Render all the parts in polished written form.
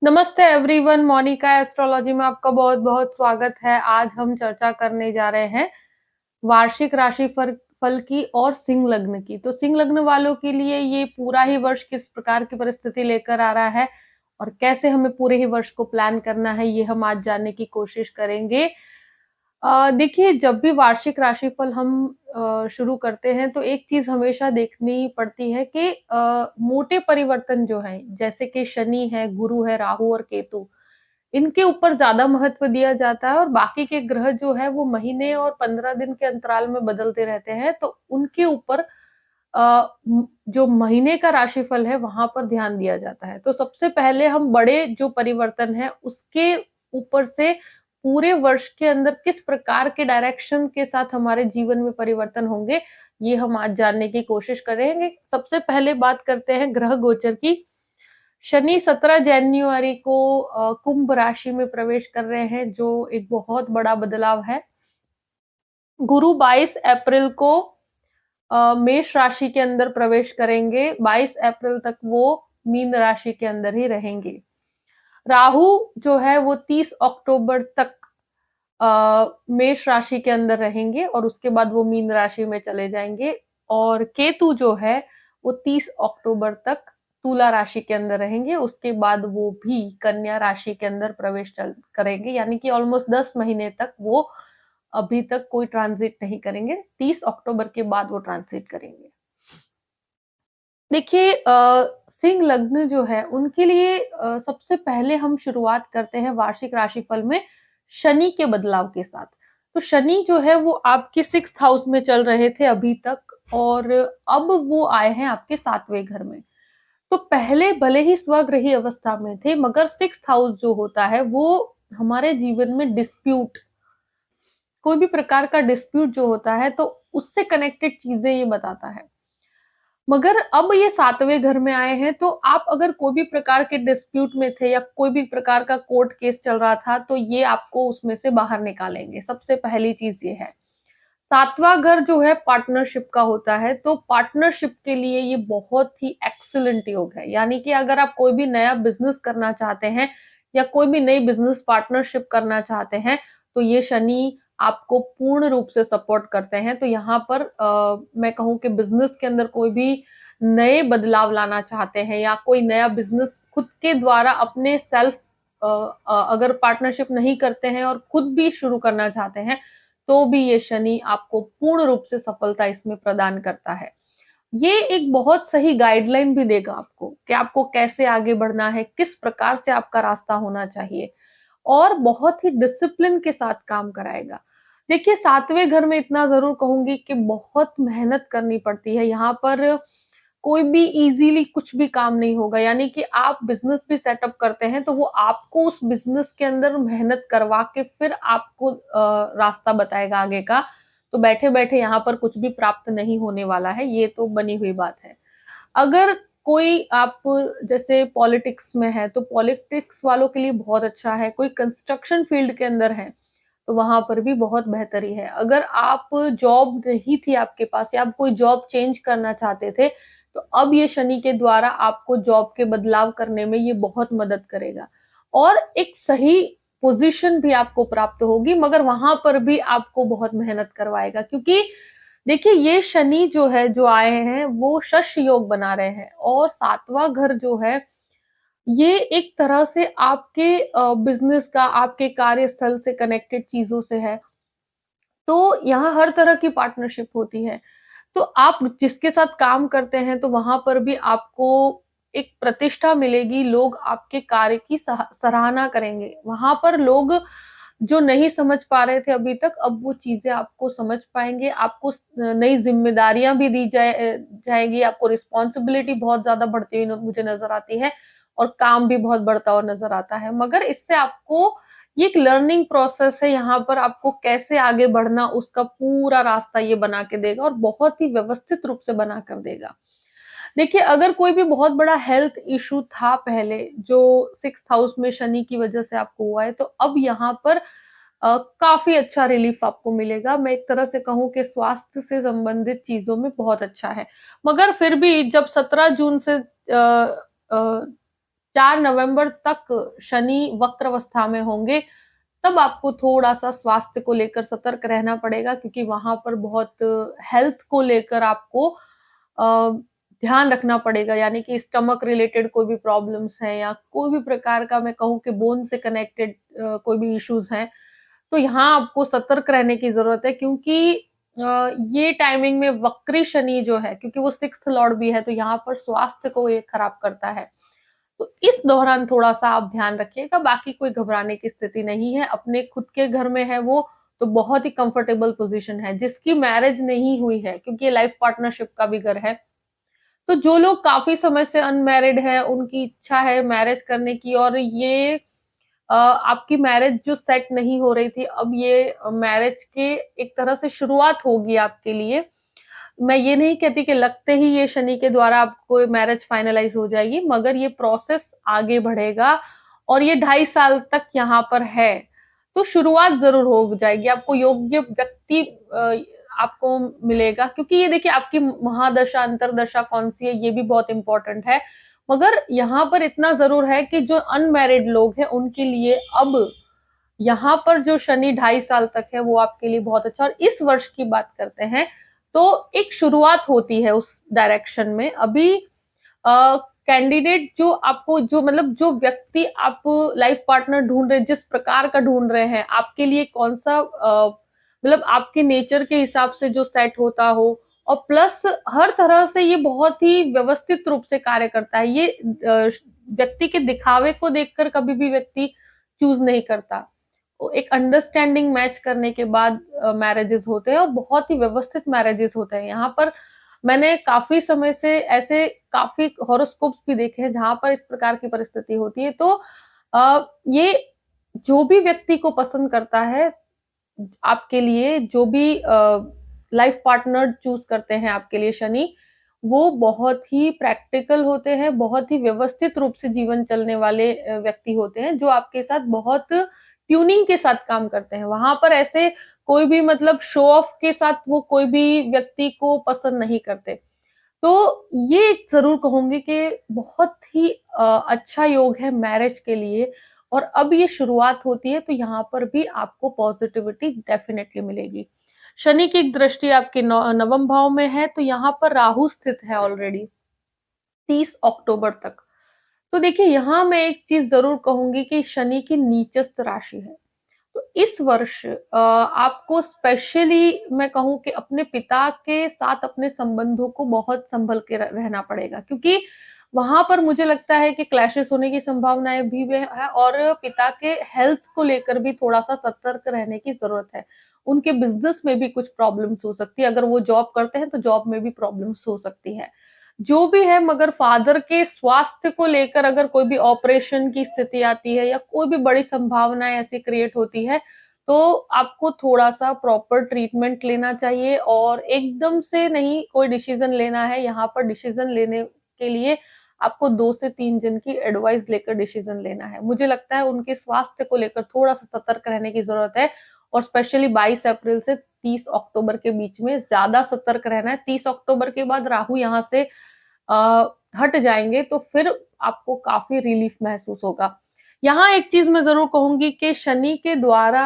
नमस्ते everyone, Monika astrology में आपका बहुत-बहुत स्वागत है। आज हम चर्चा करने जा रहे हैं वार्षिक राशि फल की और सिंह लग्न की। तो सिंह लग्न वालों के लिए ये पूरा ही वर्ष किस प्रकार की परिस्थिति लेकर आ रहा है और कैसे हमें पूरे ही वर्ष को प्लान करना है, ये हम आज जानने की कोशिश करेंगे। देखिए, जब भी वार्षिक राशिफल हम शुरू करते हैं तो एक चीज़ हमेशा देखनी पड़ती है कि मोटे परिवर्तन जो हैं, जैसे कि शनि है, गुरु है, राहु और केतु, इनके ऊपर ज़्यादा महत्व दिया जाता है और बाकी के ग्रह जो है वो महीने और 15 दिन के अंतराल में बदलते रहते हैं, तो उनके ऊपर जो महीने का राशिफल है वहाँ पर ध्यान दिया जाता है। तो सबसे पहले हम बड़े जो परिवर्तन है उसके ऊपर से पूरे वर्ष के अंदर किस प्रकार के डायरेक्शन के साथ हमारे जीवन में परिवर्तन होंगे, ये हम आज जानने की कोशिश करेंगे। सबसे पहले बात करते हैं ग्रह गोचर की। शनि 17 जनवरी को कुंभ राशि में प्रवेश कर रहे हैं, जो एक बहुत बड़ा बदलाव है। गुरु 22 अप्रैल को मेष राशि के अंदर प्रवेश करेंगे। 22 अप्रैल तक वो मीन राशि के अंदर ही रहेंगे। राहु जो है वो 30 अक्टूबर तक मेष राशि के अंदर रहेंगे और उसके बाद वो मीन राशि में चले जाएंगे। और केतु जो है वो 30 अक्टूबर तक तुला राशि के अंदर रहेंगे। उसके बाद वो भी कन्या राशि के अंदर प्रवेश करेंगे, यानी कि ऑलमोस्ट 10 महीने तक वो अभी तक कोई ट्रांजिट नहीं करेंगे। 30 अक्टूबर के बाद वो ट्रांजिट करेंगे। देखिए, सिंह लग्न जो है उनके लिए सबसे पहले हम शुरुआत करते हैं वार्षिक राशिफल में शनि के बदलाव के साथ। तो शनि जो है वो आपके 6th हाउस में चल रहे थे अभी तक और अब वो आए हैं आपके 7वें घर में। तो पहले भले ही स्वगृही अवस्था में थे, मगर 6th हाउस जो होता है वो हमारे जीवन में डिस्प्यूट, कोई भी प्रकार का डिस्प्यूट जो होता है तो उससे कनेक्टेड चीजें ये बताता है। मगर अब ये 7वें घर में आए हैं, तो आप अगर कोई भी प्रकार के डिस्प्यूट में थे या कोई भी प्रकार का कोर्ट केस चल रहा था, तो ये आपको उसमें से बाहर निकालेंगे। सबसे पहली चीज ये है। 7वां घर जो है पार्टनरशिप का होता है, तो पार्टनरशिप के लिए ये बहुत ही एक्सीलेंट योग है। यानी कि अगर आप कोई भी नया बिज़नेस करना चाहते हैं या कोई भी नई बिज़नेस पार्टनरशिप करना चाहते हैं, तो ये शनि आपको पूर्ण रूप से सपोर्ट करते हैं। तो यहाँ पर मैं कहूँ कि बिज़नेस के अंदर कोई भी नए बदलाव लाना चाहते हैं या कोई नया बिज़नेस खुद के द्वारा अपने सेल्फ अगर पार्टनरशिप नहीं करते हैं और खुद भी शुरू करना चाहते हैं, तो भी ये शनि आपको पूर्ण रूप से सफलता इसमें प्रदान करता है। ये एक बहुत सही गाइडलाइन भी देगा आपको कि आपको कैसे आगे बढ़ना है, किस प्रकार से आपका रास्ता होना चाहिए और बहुत ही डिसिप्लिन के साथ काम कराएगा। देखिए, 7वें घर में इतना ज़रूर कहूँगी कि बहुत मेहनत करनी पड़ती है। यहाँ पर कोई भी इजीली कुछ भी काम नहीं होगा, यानी कि आप बिजनेस भी सेटअप करते हैं तो वो आपको उस बिजनेस के अंदर मेहनत करवा के फिर आपको रास्ता बताएगा आगे का। तो बैठे बैठे यहाँ पर कुछ भी प्राप्त नहीं होने वाला है, ये तो बनी हुई बात है। अगर कोई आप जैसे पॉलिटिक्स में है तो पॉलिटिक्स वालों के लिए बहुत अच्छा है। कोई कंस्ट्रक्शन फील्ड के अंदर है तो वहां पर भी बहुत बेहतरी है। अगर आप जॉब नहीं थी आपके पास या आप कोई जॉब चेंज करना चाहते थे, तो अब ये शनि के द्वारा आपको जॉब के बदलाव करने में ये बहुत मदद करेगा और एक सही पोजीशन भी आपको प्राप्त होगी, मगर वहां पर भी आपको बहुत मेहनत करवाएगा। क्योंकि देखिए, ये शनि जो है जो आए हैं वो शश योग बना रहे हैं और 7वां घर जो है ये एक तरह से आपके बिजनेस का, आपके कार्यस्थल से कनेक्टेड चीजों से है। तो यहाँ हर तरह की पार्टनरशिप होती है। तो आप जिसके साथ काम करते हैं तो वहां पर भी आपको एक प्रतिष्ठा मिलेगी, लोग आपके कार्य की सराहना करेंगे। वहां पर लोग जो नहीं समझ पा रहे थे अभी तक, अब वो चीजें आपको समझ पाएंगे। आपको नई जिम्मेदारियां भी दी जाएगी। आपको रिस्पॉन्सिबिलिटी बहुत ज्यादा बढ़ती हुई मुझे नजर आती है और काम भी बहुत बढ़ता हुआ नजर आता है। मगर इससे आपको ये एक लर्निंग प्रोसेस है। यहाँ पर आपको कैसे आगे बढ़ना उसका पूरा रास्ता ये बना के देगा और बहुत ही व्यवस्थित रूप से बना कर देगा। देखिए, अगर कोई भी बहुत बड़ा हेल्थ इशू था पहले जो 6th हाउस में शनि की वजह से आपको हुआ है, तो अब यहाँ पर काफी अच्छा रिलीफ आपको मिलेगा। मैं एक तरह से कहूँ कि स्वास्थ्य से संबंधित चीजों में बहुत अच्छा है। मगर फिर भी जब 17 जून से 4 नवंबर तक शनि वक्र अवस्था में होंगे, तब आपको थोड़ा-सा स्वास्थ्य को लेकर सतर्क रहना पड़ेगा, क्योंकि वहाँ पर बहुत हेल्थ को लेकर आपको ध्यान रखना पड़ेगा, यानी कि स्टमक रिलेटेड कोई भी प्रॉब्लम्स हैं या कोई भी प्रकार का, मैं कहूँ कि बोन से कनेक्टेड कोई भी इश्यूज़ हैं, तो यहाँ आपको सतर्क रहने की ज़रूरत है, क्योंकि ये टाइमिंग में वक्री शनि जो है, क्योंकि वो 6th लॉर्ड भी है, तो यहाँ पर स्वास्थ्य को ये खराब करता है। तो इस दौरान थोड़ा-सा आप ध्यान रखिएगा, बाकी कोई घबराने की स्थिति नहीं है। अपने खुद के घर में है वो, तो बहुत ही कंफर्टेबल पोज़ीशन है। जिसकी मैरिज नहीं हुई है, क्योंकि ये लाइफ पार्टनरशिप का भी घर है, तो जो लोग काफ़ी समय से अनमैरिड हैं, उनकी इच्छा है मैरिज करने की, और ये आपकी मैरिज जो सेट नहीं हो रही थी, अब ये मैरिज के एक तरह से शुरुआत होगी आपके लिए। मैं ये नहीं कहती कि लगते ही ये शनि के द्वारा आपको मैरिज फाइनलाइज़ हो जाएगी, मगर ये प्रोसेस आगे बढ़ेगा और ये 2.5 साल तक यहाँ पर है। तो शुरुआत ज़रूर हो जाएगी, आपको योग्य व्यक्ति आपको मिलेगा, क्योंकि ये देखिए आपकी महादशा, अंतर्दशा कौन-सी है, ये भी बहुत इम्पोर्टेंट है। मगर यहाँ पर इतना ज़रूर है कि जो अनमैरिड लोग हैं, उनके लिए अब यहाँ पर जो शनि 2.5 साल तक है, वो आपके लिए बहुत अच्छा, और इस वर्ष की बात करते हैं, तो एक शुरुआत होती है उस डायरेक्शन में। अभी कैंडिडेट जो आपको, जो मतलब जो व्यक्ति आप लाइफ पार्टनर ढूँढ रहे हैं, जिस प्रकार का ढूँढ रहे हैं, आपके लिए कौन-सा मतलब आपके नेचर के हिसाब से जो सेट होता हो, और प्लस हर तरह से ये बहुत ही व्यवस्थित रूप से कार्य करता है। ये व्यक्ति के दिखावे को देखकर कभी भी व्यक्ति चूज़ नहीं करता। वो एक अंडरस्टैंडिंग मैच करने के बाद मैरेजेस होते हैं, और बहुत ही व्यवस्थित मैरेजेस होते हैं। यहाँ पर मैंने काफ़ी समय से ऐसे काफ़ी हॉरोस्कोप्स भी देखे हैं, जहाँ पर इस प्रकार की परिस्थिति होती है। तो ये जो भी व्यक्ति को पसंद करता है, आपके लिए जो भी लाइफ पार्टनर चूज़ करते हैं आपके लिए शनि, वो बहुत ही प्रैक्टिकल होते हैं, बहुत ही व्यवस्थित रूप से जीवन चलने वाले व्यक्ति होते हैं, जो आपके साथ बहुत ट्यूनिंग के साथ काम करते हैं। वहाँ पर ऐसे कोई भी मतलब शो ऑफ के साथ वो कोई भी व्यक्ति को पसंद नहीं करते। तो ये ज़रूर कहूँगी कि बहुत ही अच्छा योग है मैरिज के लिए, और अब ये शुरुआत होती है, तो यहाँ पर भी आपको पॉज़िटिविटी डेफ़िनेटली मिलेगी। शनि की एक दृष्टि आपके नवम भाव में है, तो यहाँ पर राहु स्थित है ऑलरेडी 30 अक्टूबर तक। तो देखिए, यहाँ मैं एक चीज़ ज़रूर कहूँगी कि शनि की नीचस्थ राशि है। तो इस वर्ष आपको स्पेशली मैं कहूँ कि अपने पिता के साथ अपने संबंधों को बहुत संभल के रहना पड़ेगा, क्योंकि वहां पर मुझे लगता है कि क्लैशेस होने की संभावनाएं भी है, और पिता के हेल्थ को लेकर भी थोड़ा सा सतर्क रहने की जरूरत है। उनके बिजनेस में भी कुछ प्रॉब्लम्स हो सकती है, अगर वो जॉब करते हैं तो जॉब में भी प्रॉब्लम्स हो सकती है, जो भी है। मगर फादर के स्वास्थ्य को लेकर अगर कोई भी ऑपरेशन की स्थिति आती है, या कोई भी बड़ी संभावनाएं ऐसी क्रिएट होती है, तो आपको थोड़ा-सा प्रॉपर ट्रीटमेंट लेना चाहिए, और एकदम से नहीं कोई डिसीज़न लेना है। यहाँ पर डिसीज़न लेने के लिए आपको 2 से 3 जन की एडवाइस लेकर डिसीज़न लेना है। मुझे लगता है उनके स्वास्थ्य को लेकर थोड़ा-सा सतर्क रहने की ज़रूरत है, और स्पेशली 22 अप्रैल से 30 अक्टूबर के बीच में ज़्यादा सतर्क रहना है। 30 अक्टूबर के बाद राहु यहाँ से हट जाएँगे, तो फिर आपको काफ़ी रिलीफ़ महसूस होगा। यहाँ एक चीज़ मैं ज़रूर कहूँगी कि शनि के द्वारा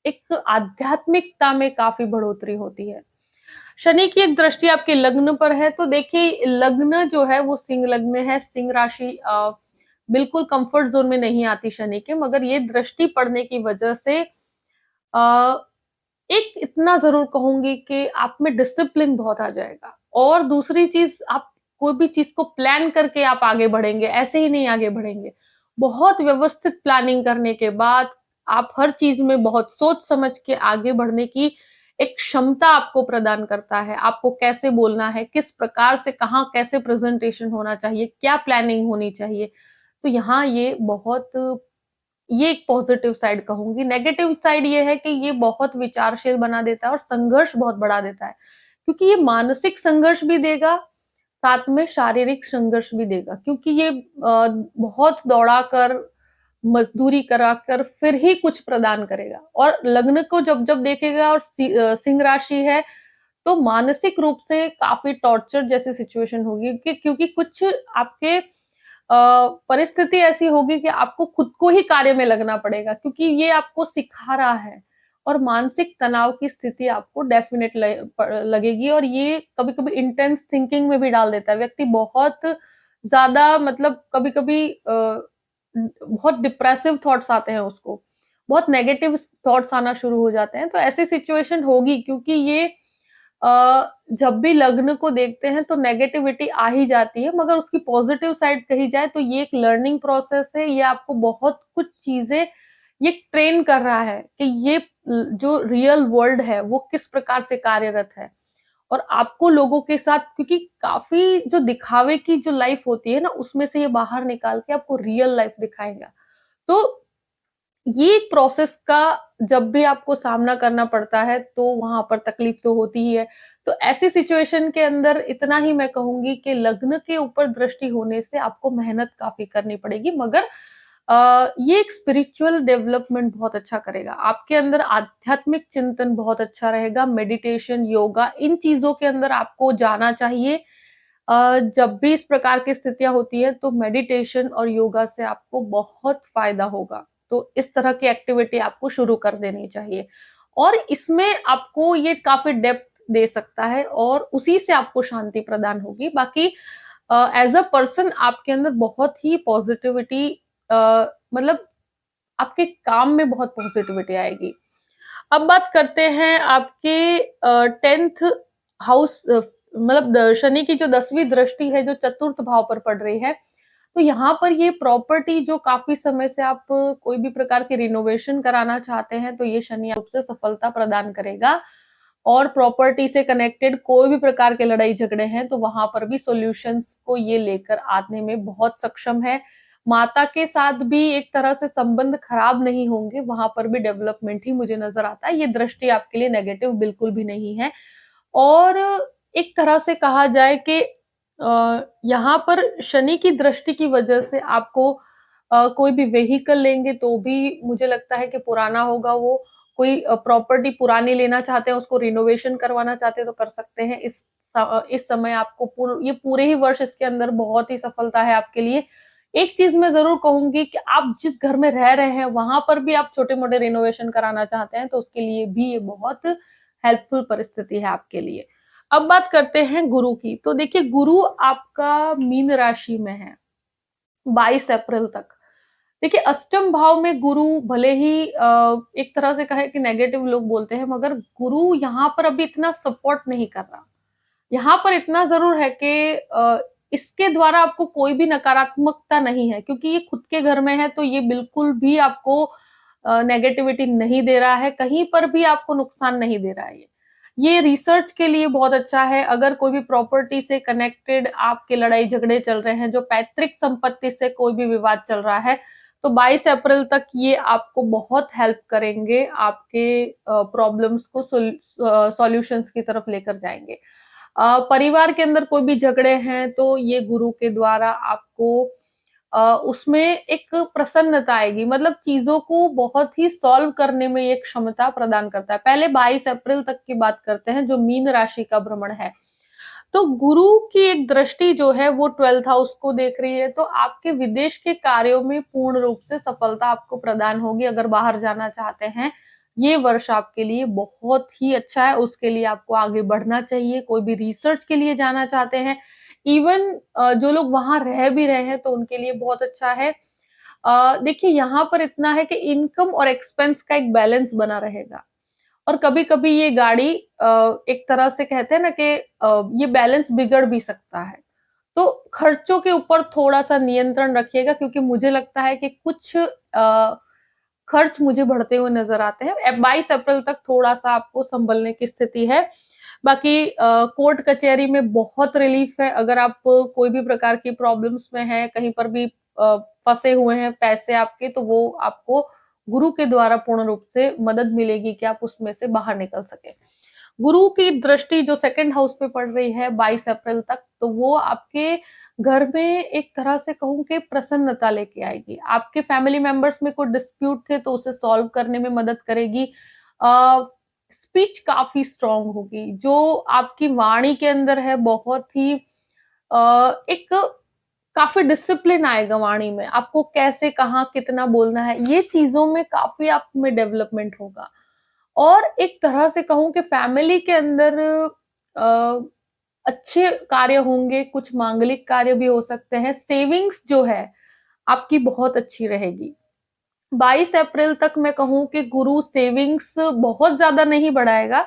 एक आध्यात्मिकता में काफ़ी बढ़ोतरी होती है। शनि की एक दृष्टि आपके लग्न पर है, तो देखिए लग्न जो है वो सिंह लग्न है। सिंह राशि बिल्कुल कंफर्ट ज़ोन में नहीं आती शनि के, मगर ये दृष्टि पड़ने की वजह से अ, एक इतना ज़रूर कहूँगी कि आप में डिसिप्लिन बहुत आ जाएगा, और दूसरी चीज़, आप कोई भी चीज़ को प्लान करके आप आगे बढ़ेंगे, ऐसे ही नहीं आगे बढ़ेंगे। बहुत व्यवस्थित प्लानिंग करने के बाद आप हर चीज़ में बहुत सोच समझ के आगे बढ़ने की एक क्षमता आपको प्रदान करता है। आपको कैसे बोलना है, किस प्रकार से कहाँ कैसे प्रेज़ेंटेशन होना चाहिए, क्या प्लानिंग होनी चाहिए। तो यहाँ ये एक पॉजिटिव साइड कहूँगी। नेगेटिव साइड ये है कि ये बहुत विचारशील बना देता है, और संघर्ष बहुत बढ़ा देता है। क्योंकि ये मानसिक संघर्ष भी देगा, साथ में शारीरिक संघर्ष भी देगा। क्योंकि ये बहुत दौड़ाकर, मज़दूरी कराकर फिर ही कुछ प्रदान करेगा, और लग्न को जब-जब देखेगा, और सिंह राशि है, तो मानसिक रूप से काफ़ी टॉर्चर जैसी सिचुएशन होगी, क्योंकि कुछ आपके परिस्थिति ऐसी होगी कि आपको खुद को ही कार्य में लगना पड़ेगा क्योंकि ये आपको सिखा रहा है और मानसिक तनाव की स्थिति आपको डेफ़िनेट लगेगी और ये कभी-कभी इंटेंस थिंकिंग में भी डाल देता है। व्यक्ति बहुत ज़्यादा मतलब कभी-कभी बहुत डिप्रेसिव थॉट्स आते हैं उसको, बहुत नेगेटिव थॉट्स आना शुरू हो जाते हैं, तो ऐसी सिचुएशन होगी क्योंकि ये जब भी लग्न को देखते हैं तो नेगेटिविटी आ ही जाती है, मगर उसकी पॉज़िटिव साइड कही जाए तो ये एक लर्निंग प्रोसेस है, ये आपको बहुत कुछ चीज़ें ये ट्रेन कर रहा है कि ये जो रियल वर्ल्ड है, वो किस प्रकार से कार्यरत है। और आपको लोगों के साथ क्योंकि काफ़ी जो दिखावे की जो लाइफ़ होती है ना, उसमें से ये बाहर निकाल के आपको रियल लाइफ़ दिखाएगा। तो ये एक प्रोसेस का जब भी आपको सामना करना पड़ता है, तो वहाँ पर तकलीफ तो होती ही है। तो ऐसी सिचुएशन के अंदर इतना ही मैं कहूँगी कि लग्न के ऊपर दृष्टि होने से आपको मेहनत काफ़ी करनी पड़ेगी मगर ये एक स्पिरिचुअल डेवलपमेंट बहुत अच्छा करेगा। आपके अंदर आध्यात्मिक चिंतन बहुत अच्छा रहेगा, मेडिटेशन, योगा इन चीज़ों के अंदर आपको जाना चाहिए। जब भी इस प्रकार की स्थितियाँ होती हैं, तो मेडिटेशन और योगा से आपको बहुत फ़ायदा होगा। तो इस तरह की एक्टिविटी आपको शुरू कर देनी चाहिए और इसमें आपको ये काफ़ी डेप्थ दे सकता है और उसी से आपको शांति प्रदान होगी। बाकी एज़ अ पर्सन आपके अंदर बहुत ही पॉज़िटिविटी मतलब आपके काम में बहुत पॉज़िटिविटी आएगी। अब बात करते हैं आपके 10th हाउस मतलब शनि की जो 10वीं दृष्टि है जो चतुर्थ भाव पर पड़ रही है, तो यहाँ पर ये प्रॉपर्टी जो काफ़ी समय से आप कोई भी प्रकार की रिनोवेशन कराना चाहते हैं, तो ये शनि रूप से सफलता प्रदान करेगा और प्रॉपर्टी से कनेक्टेड कोई भी प्रकार के लड़ाई-झगड़े हैं, तो वहाँ पर भी सॉल्यूशंस को ये लेकर आने में बहुत सक्षम है। माता के साथ भी एक तरह से संबंध खराब नहीं होंगे, वहाँ पर भी डेवलपमेंट ही मुझे नज़र आता है। ये दृष्टि आपके लिए नेगेटिव बिल्कुल भी नहीं है और एक तरह से कहा जाए कि यहाँ पर शनि की दृष्टि की वजह से आपको कोई भी व्हीकल लेंगे तो भी मुझे लगता है कि पुराना होगा वो। कोई प्रॉपर्टी पुरानी लेना चाहते हैं, उसको रिनोवेशन करवाना चाहते हैं तो कर सकते हैं। इस समय आपको ये पूरे ही वर्ष इसके अंदर बहुत ही सफलता है आपके लिए। एक चीज़ मैं ज़रूर कहूँगी कि आप जिस घर में रह रहे हैं, वहाँ पर भी आप छोटे-मोटे रिनोवेशन कराना चाहते हैं, तो उसके लिए भी ये बहुत हेल्पफुल परिस्थिति है आपके लिए। अब बात करते हैं गुरु की, तो देखिए गुरु आपका मीन राशि में है, 22 अप्रैल तक। देखिए अष्टम भाव में गुरु भले ही एक तरह से कहें कि नेगेटिव लोग बोलते हैं, मगर गुरु यहाँ पर अभी इतना सपोर्ट नहीं कर रहा। यहाँ पर इतना ज़रूर है कि इसके द्वारा आपको कोई भी नकारात्मकता नहीं है क्योंकि ये खुद के घर में है, तो ये बिल्कुल भी आपको नेगेटिविटी नहीं दे रहा है, कहीं पर भी आपको नुकसान नहीं दे रहा है ये। ये रिसर्च के लिए बहुत अच्छा है, अगर कोई भी प्रॉपर्टी से कनेक्टेड आपके लड़ाई-झगड़े चल रहे हैं, जो पैतृक संपत्ति से कोई भी विवाद चल रहा है, तो 22 अप्रैल तक ये आपको बहुत हेल्प करेंगे, आपके प्रॉब्लम्स को सॉल्यूशंस की तरफ लेकर जाएँगे। परिवार के अंदर कोई भी झगड़े हैं तो ये गुरु के द्वारा आपको उसमें एक प्रसन्नता आएगी मतलब चीज़ों को बहुत ही सॉल्व करने में ये क्षमता प्रदान करता है। पहले 22 अप्रैल तक की बात करते हैं जो मीन राशि का भ्रमण है। तो गुरु की एक दृष्टि जो है वो 12th हाउस को देख रही है तो आपके विदेश के कार्यों में पूर्ण रूप से सफलता आपको प्रदान होगी अगर बाहर जाना चाहते हैं। ये वर्ष आपके लिए बहुत ही अच्छा है, उसके लिए आपको आगे बढ़ना चाहिए, कोई भी रिसर्च के लिए जाना चाहते हैं, इवन जो लोग वहाँ रह भी रहे हैं तो उनके लिए बहुत अच्छा है। देखिए यहाँ पर इतना है कि इनकम और एक्सपेंस का एक बैलेंस बना रहेगा। और कभी-कभी ये गाड़ी एक तरह से कहते हैं ना कि ये बैलेंस बिगड़ भी सकता है। तो खर्चों के ऊपर थोड़ा-सा नियंत्रण रखिएगा क्योंकि मुझे लगता है कि कुछ खर्च मुझे बढ़ते हुए नज़र आते हैं। 22 अप्रैल तक थोड़ा-सा आपको सँभलने की स्थिति है। बाकी कोर्ट कचहरी में बहुत रिलीफ़ है, अगर आप कोई भी प्रकार की प्रॉब्लम्स में हैं, कहीं पर भी फँसे हुए हैं पैसे आपके, तो वो आपको गुरु के द्वारा पूर्ण रूप से मदद मिलेगी कि आप उसमें से बाहर निकल सकें। गुरु की दृष्टि जो 2nd हाउस पे पड़ रही है 22 अप्रैल तक, तो वो आपके घर में एक तरह से कहूँ कि प्रसन्नता लेके आएगी। आपके फैमिली मेंबर्स में कोई डिस्प्यूट थे तो उसे सॉल्व करने में मदद करेगी। स्पीच काफ़ी स्ट्रॉन्ग होगी, जो आपकी वाणी के अंदर है बहुत ही एक काफ़ी डिसिप्लिन आएगा वाणी में, आपको कैसे, कहाँ, कितना बोलना है, ये चीज़ों में काफ़ी आप में डेवलपमेंट होगा। और एक तरह से कहूँ कि फैमिली के अंदर अ, अच्छे कार्य होंगे, कुछ मांगलिक कार्य भी हो सकते हैं, सेविंग्स जो है, आपकी बहुत अच्छी रहेगी। 22 अप्रैल तक मैं कहूँ कि गुरु सेविंग्स बहुत ज़्यादा नहीं बढ़ाएगा,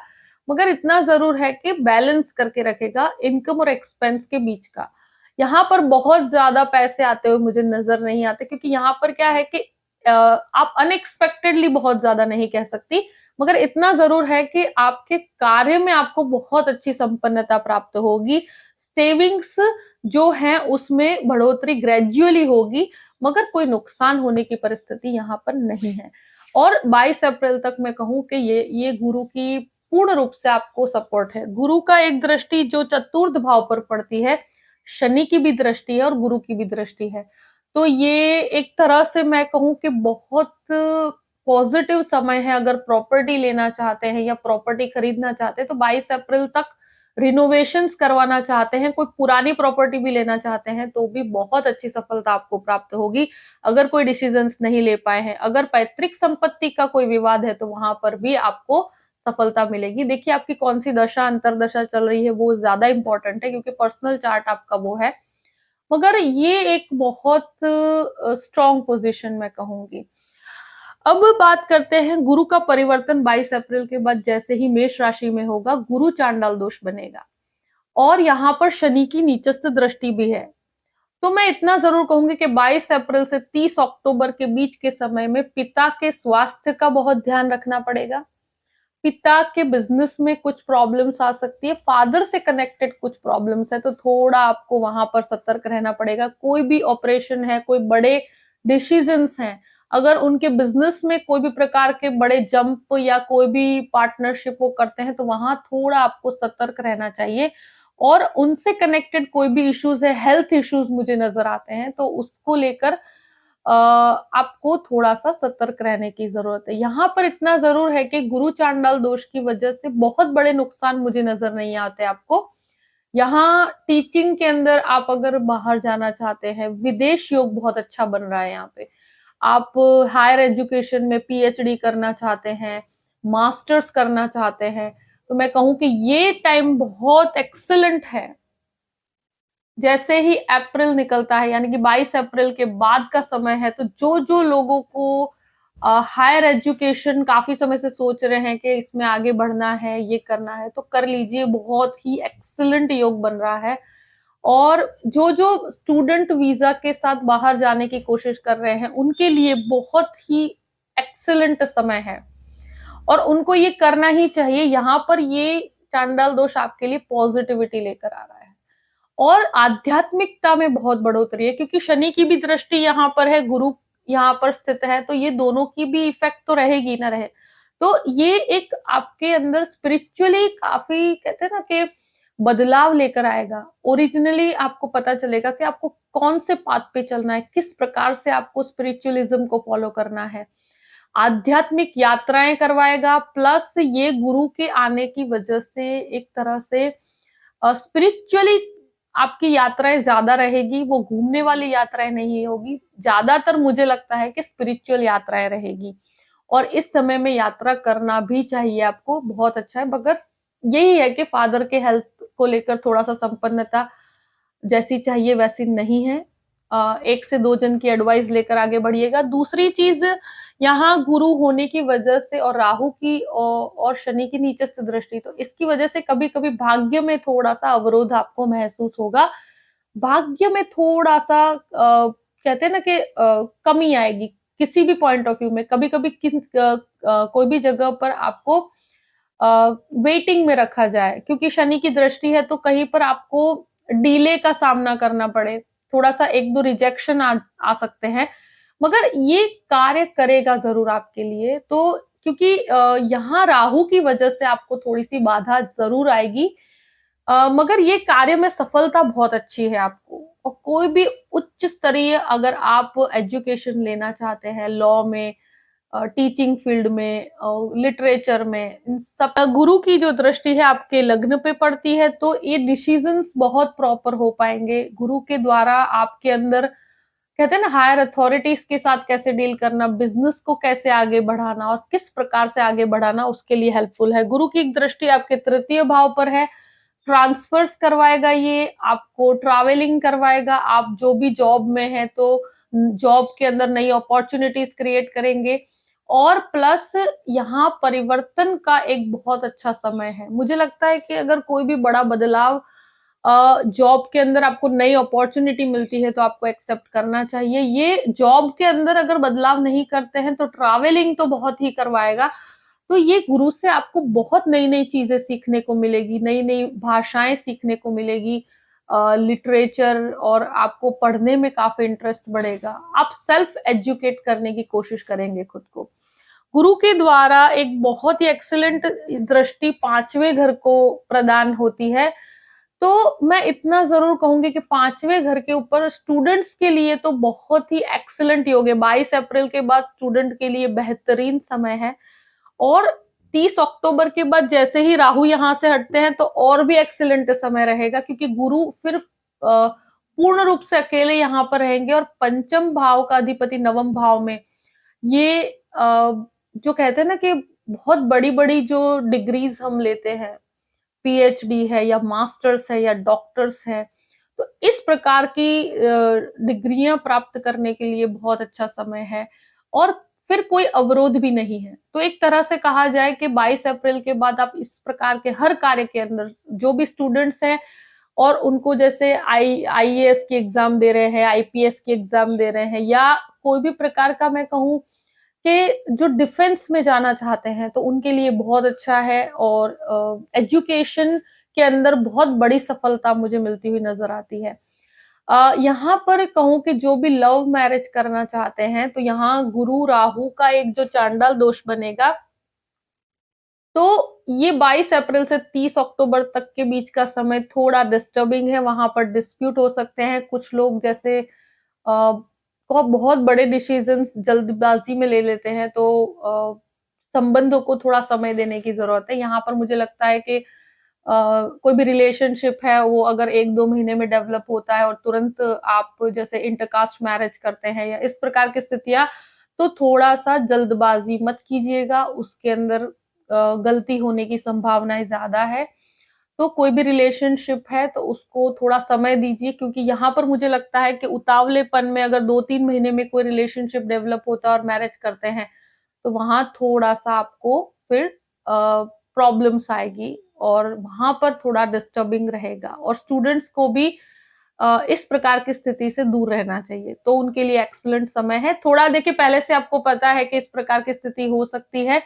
मगर इतना ज़रूर है कि बैलेंस करके रखेगा इनकम और एक्सपेंस के बीच का। यहाँ पर बहुत ज़्यादा पैसे आते हुए मुझे नज़र नहीं आते, क्योंकि यहाँ पर क्या है कि आप अनएक्सपेक्टेडली बहुत ज़्यादा नहीं कह सकती, मगर इतना ज़रूर है कि आपके कार्य में आपको बहुत अच्छी संपन्नता प्राप्त होगी। सेविंग्स जो हैं उसमें बढ़ोतरी ग्रेजुअली होगी, मगर कोई नुकसान होने की परिस्थिति यहाँ पर नहीं है। और 22 अप्रैल तक मैं कहूँ कि ये गुरु की पूर्ण रूप से आपको सपोर्ट है। गुरु का एक दृष्टि जो चतुर्थ भाव पर पड़ती है, शनि की भी दृष्टि है और गुरु की भी दृष्टि है। तो ये एक तरह से मैं कहूँ कि बहुत पॉजिटिव समय है, अगर प्रॉपर्टी लेना चाहते हैं या प्रॉपर्टी खरीदना चाहते हैं तो 22 अप्रैल तक रिनोवेशंस करवाना चाहते हैं, कोई पुरानी प्रॉपर्टी भी लेना चाहते हैं, तो भी बहुत अच्छी सफलता आपको प्राप्त होगी। अगर कोई डिसीजंस नहीं ले पाए हैं, अगर पैतृक संपत्ति का कोई विवाद है, तो वहां पर भी आपको सफलता मिलेगी। देखिए आपकी कौन सी दशा अंतरदशा चल रही है, वो ज्यादा इंपॉर्टेंट है, क्योंकि पर्सनल चार्ट आपका वो है। मगर ये एक बहुत स्ट्रॉन्ग पोजीशन मैं कहूंगी। अब बात करते हैं गुरु का परिवर्तन 22 अप्रैल के बाद जैसे ही मेष राशि में होगा, गुरु चांडाल दोष बनेगा और यहाँ पर शनि की नीचस्थ दृष्टि भी है। तो मैं इतना जरूर कहूंगी कि 22 अप्रैल से 30 अक्टूबर के बीच के समय में पिता के स्वास्थ्य का बहुत ध्यान रखना पड़ेगा। पिता के बिजनेस में कुछ प्रॉब्लम्स आ सकती है, फादर से कनेक्टेड कुछ प्रॉब्लम्स है, तो थोड़ा आपको वहां पर सतर्क रहना पड़ेगा। कोई भी ऑपरेशन है, कोई बड़े डिसीजंस हैं, अगर उनके बिजनेस में कोई भी प्रकार के बड़े जंप या कोई भी पार्टनरशिप वो करते हैं, तो वहां थोड़ा आपको सतर्क रहना चाहिए। और उनसे कनेक्टेड कोई भी इश्यूज है, हेल्थ इश्यूज मुझे नजर आते हैं, तो उसको लेकर आपको थोड़ा-सा सतर्क रहने की ज़रूरत है। यहाँ पर इतना ज़रूर है कि गुरु चांडाल दोष की वजह से बहुत बड़े नुकसान मुझे नज़र नहीं आते आपको। यहाँ टीचिंग के अंदर आप अगर बाहर जाना चाहते हैं, विदेश योग बहुत अच्छा बन रहा है यहाँ पे। आप हायर एजुकेशन में पीएचडी करना चाहते हैं, मास्टर्स करना चाहते हैं, तो मैं कहूँ कि ये टाइम बहुत एक्सीलेंट है। जैसे ही अप्रैल निकलता है, यानी कि 22 अप्रैल के बाद का समय है, तो जो लोगों को हायर एजुकेशन काफी समय से सोच रहे हैं कि इसमें आगे बढ़ना है, ये करना है, तो कर लीजिए, बहुत ही एक्सीलेंट योग बन रहा है। और जो स्टूडेंट वीजा के साथ बाहर जाने की कोशिश कर रहे हैं, उनके लिए बहुत ही एक्सीलेंट समय है और उनको ये करना ही चाहिए। यहाँ पर ये चांडाल दोष आपके लिए पॉजिटिविटी लेकर आ रहा है और आध्यात्मिकता में बहुत बढ़ोतरी है, क्योंकि शनि की भी दृष्टि यहाँ पर है, गुरु यहाँ पर स्थित है, तो ये दोनों की भी इफेक्ट तो रहेगी ना रहे। तो ये एक आपके अंदर स्पिरिचुअली काफी कहते हैं ना कि बदलाव लेकर आएगा। ओरिजिनली आपको पता चलेगा कि आपको कौन से पाथ पे चलना है, किस प्रकार से आपको स्पिरिचुअलिज्म को फॉलो करना है। आध्यात्मिक यात्राएं करवाएगा, प्लस ये गुरु के आने की वजह से एक तरह से स्पिरिचुअली आपकी यात्राएं ज्यादा रहेगी, वो घूमने वाली यात्राएं नहीं होगी। ज्यादातर मुझे लगता है कि स्पिरिचुअल यात्राएं रहेगी और इस समय में यात्रा करना भी चाहिए आपको, बहुत अच्छा है। मगर यही है कि फादर के हेल्थ को लेकर थोड़ा सा संपन्नता जैसी चाहिए वैसी नहीं है। एक से दो जन की एडवाइस लेकर आगे बढ़िएगा। दूसरी चीज, यहाँ गुरु होने की वजह से और राहु की और शनि की नीचस्थ दृष्टि, तो इसकी वजह से कभी कभी भाग्य में थोड़ा सा अवरोध आपको महसूस होगा। भाग्य में थोड़ा सा कहते हैं ना कि कमी आएगी किसी भी पॉइंट ऑफ व्यू में। कभी कभी कोई भी जगह पर आपको वेटिंग में रखा जाए, क्योंकि शनि की दृष्टि है, तो कहीं पर आपको डिले का सामना करना पड़े, थोड़ा सा एक दो रिजेक्शन आ सकते हैं, मगर ये कार्य करेगा जरूर आपके लिए। तो क्योंकि यहाँ राहु की वजह से आपको थोड़ी सी बाधा जरूर आएगी, मगर ये कार्य में सफलता बहुत अच्छी है आपको। और कोई भी उच्च स्तरीय अगर आप एजुकेशन लेना चाहते हैं लॉ में, टीचिंग फील्ड में, लिटरेचर में, इन सब गुरु की जो दृष्टि है आपके लग्न पे पड़ती है, तो ये डिसीजंस बहुत प्रॉपर हो पाएंगे। गुरु के द्वारा आपके अंदर, कहते हैं ना, हायर अथॉरिटीज के साथ कैसे डील करना, बिजनेस को कैसे आगे बढ़ाना और किस प्रकार से आगे बढ़ाना, उसके लिए हेल्पफुल है। गुरु की दृष्टि आपके तृतीय भाव पर है, ट्रांसफर्स करवाएगा, ये आपको ट्रैवलिंग करवाएगा, आप जो भी जॉब में है तो जॉब के अंदर नई अपॉर्चुनिटीज क्रिएट करेंगे, और प्लस यहाँ परिवर्तन का एक बहुत अच्छा समय है। मुझे लगता है कि अगर कोई भी बड़ा बदलाव जॉब के अंदर आपको नई अपॉर्चुनिटी मिलती है तो आपको एक्सेप्ट करना चाहिए। ये जॉब के अंदर अगर बदलाव नहीं करते हैं तो ट्रैवलिंग तो बहुत ही करवाएगा। तो ये गुरु से आपको बहुत नई-नई चीजें सीखने को मिलेगी, नई-नई भाषाएं सीखने को मिलेगी, लिटरेचर, और आपको पढ़ने में काफी इंटरेस्ट बढ़ेगा। आप सेल्फ एजुकेट करने की कोशिश करेंगे खुद को। गुरु के द्वारा एक बहुत ही एक्सीलेंट दृष्टि पांचवें घर को प्रदान होती है। तो मैं इतना जरूर कहूंगी कि पांचवें घर के ऊपर स्टूडेंट्स के लिए तो बहुत ही एक्सीलेंट योग है। 22 अप्रैल के बाद स्टूडेंट के लिए बेहतरीन समय है, और 30 अक्टूबर के बाद जैसे ही राहु यहाँ से हटते हैं तो और भी एक्सीलेंट समय रहेगा, क्योंकि गुरु फिर पूर्ण रूप से अकेले यहाँ पर रहेंगे, और पंचम भाव का अधिपति नवम भाव में, ये जो कहते हैं ना कि बहुत बड़ी बड़ी जो डिग्रीज हम लेते हैं, पीएचडी है या मास्टर्स है या डॉक्टर्स है, तो इस प्रकार की डिग्रियां प्राप्त करने के लिए बहुत अच्छा समय है, और फिर कोई अवरोध भी नहीं है। तो एक तरह से कहा जाए कि 22 अप्रैल के बाद आप इस प्रकार के हर कार्य के अंदर, जो भी स्टूडेंट्स हैं और उनको जैसे आईएएस की एग्जाम दे रहे हैं, आईपीएस की एग्जाम दे रहे हैं, या कोई भी प्रकार का मैं कहूँ कि जो डिफेंस में जाना चाहते हैं, तो उनके लिए बहुत अच्छा है, और एजुकेशन के अंदर बहुत बड़ी सफलता मुझे मिलती हुई नजर आती है। यहाँ पर कहूँ कि जो भी लव मैरिज करना चाहते हैं, तो यहाँ गुरु राहु का एक जो चांडाल दोष बनेगा, तो ये 22 अप्रैल से 30 अक्टूबर तक के बीच का समय थोड़ा डिस्टर्बिंग है। वहां पर डिस्प्यूट हो सकते हैं, कुछ लोग जैसे बहुत बड़े डिसीजंस जल्दबाजी में ले लेते हैं, तो संबंधों को थोड़ा समय देने की जरूरत है। यहाँ पर मुझे लगता है कि कोई भी रिलेशनशिप है वो अगर 1-2 महीने में डेवलप होता है और तुरंत आप जैसे इंटरकास्ट मैरिज करते हैं या इस प्रकार की स्थितियां, तो थोड़ा सा जल्दबाजी मत कीजिएगा, उसके अंदर गलती होने की संभावनाएं ज्यादा है। तो कोई भी रिलेशनशिप है तो उसको थोड़ा समय दीजिए, क्योंकि यहाँ पर मुझे लगता है कि उतावलेपन में अगर 2-3 महीने में कोई रिलेशनशिप डेवलप होता है और मैरिज करते हैं, तो वहां थोड़ा सा आपको फिर प्रॉब्लम्स आएगी, और वहां पर थोड़ा डिस्टर्बिंग रहेगा, और स्टूडेंट्स को भी इस प्रकार की स्थिति से दूर रहना चाहिए। तो उनके लिए एक्सीलेंट समय है। थोड़ा देखिए, पहले से आपको पता है कि इस प्रकार की स्थिति हो सकती है,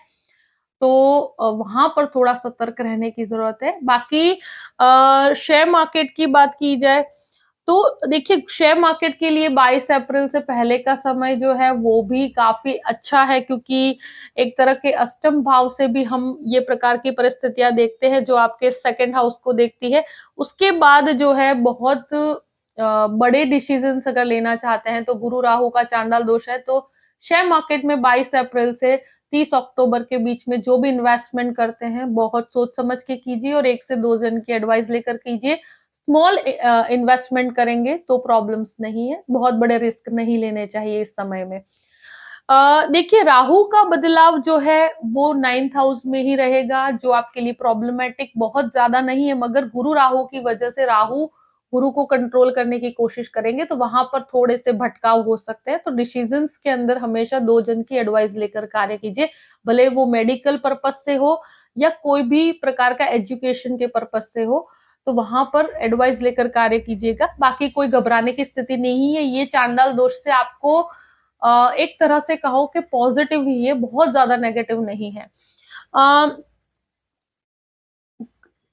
तो वहां पर थोड़ा सतर्क रहने की जरूरत है। बाकी शेयर मार्केट की बात की जाए, तो देखिए शेयर मार्केट के लिए 22 अप्रैल से पहले का समय जो है वो भी काफी अच्छा है, क्योंकि एक तरह के अष्टम भाव से भी हम ये प्रकार की परिस्थितियां देखते हैं जो आपके सेकंड हाउस को देखती है। उसके बाद जो है बहुत बड़े डिसीजंस अगर लेना चाहते हैं, तो गुरु राहु का चांडाल दोष है, तो शेयर मार्केट में 22 अप्रैल से 30 अक्टूबर के बीच में जो भी इन्वेस्टमेंट करते हैं, बहुत सोच समझ के कीजिए और 1 से 2 जन की एडवाइस लेकर कीजिए। स्मॉल इन्वेस्टमेंट करेंगे तो प्रॉब्लम्स नहीं है, बहुत बड़े रिस्क नहीं लेने चाहिए इस समय में। देखिए राहु का बदलाव जो है वो 9th हाउस में ही रहेगा, जो आपके लिए प्रॉब्लमेटिक बहुत ज्यादा नहीं है, मगर गुरु राहु की वजह से राहु गुरु को कंट्रोल करने की कोशिश करेंगे, तो वहां पर थोड़े से भटकाव हो सकते हैं। तो डिसीजंस के अंदर हमेशा 2 जन की एडवाइस लेकर कार्य कीजिए, भले वो मेडिकल पर्पज से हो या कोई भी प्रकार का एजुकेशन के पर्पज से हो, तो वहां पर एडवाइस लेकर कार्य कीजिएगा। बाकी कोई घबराने की स्थिति नहीं है। ये चांडाल दोष से आपको एक तरह से कहो कि पॉजिटिव ही है, बहुत ज्यादा नेगेटिव नहीं है।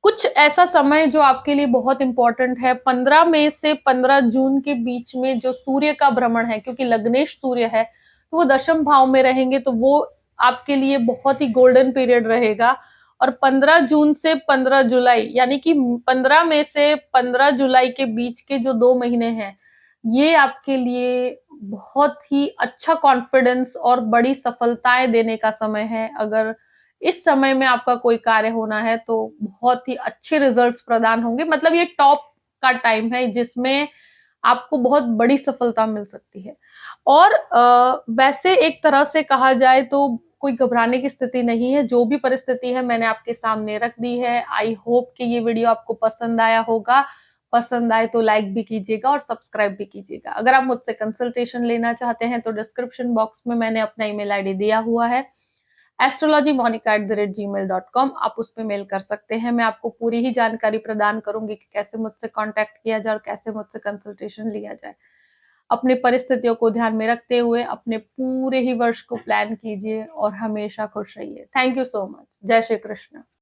कुछ ऐसा समय जो आपके लिए बहुत इंपॉर्टेंट है, 15 मई से 15 जून के बीच में जो सूर्य का भ्रमण है, क्योंकि लग्नेश सूर्य है तो वो दशम भाव में रहेंगे, तो वो आपके लिए बहुत ही गोल्डन पीरियड रहेगा। और 15 जून से 15 जुलाई, यानी कि 15 मई से 15 जुलाई के बीच के जो 2 महीने हैं, ये आपके लिए बहुत ही अच्छा कॉन्फिडेंस और बड़ी सफलताएँ देने का समय है। अगर इस समय में आपका कोई कार्य होना है तो बहुत ही अच्छे रिजल्ट्स प्रदान होंगे। मतलब ये टॉप का टाइम है जिसमें आपको बहुत बड़ी सफलता मिल सकती है। और वैसे एक तरह से कहा जाए तो कोई घबराने की स्थिति नहीं है, जो भी परिस्थिति है मैंने आपके सामने रख दी है। आई होप कि ये वीडियो आपको पसंद आया होगा। पसंद आए तो लाइक भी कीजिएगा और सब्सक्राइब भी कीजिएगा। अगर आप मुझसे कंसल्टेशन लेना चाहते हैं तो डिस्क्रिप्शन बॉक्स में मैंने अपना ईमेल आईडी दिया हुआ है, astrologymonica@gmail.com। आप उस पे मेल कर सकते हैं। मैं आपको पूरी ही जानकारी प्रदान करूंगी कि कैसे मुझसे कांटेक्ट किया जाए और कैसे मुझसे कंसल्टेशन लिया जाए। अपनी परिस्थितियों को ध्यान में रखते हुए अपने पूरे ही वर्ष को प्लान कीजिए और हमेशा खुश रहिए। Thank you so much. जय श्री कृष्ण।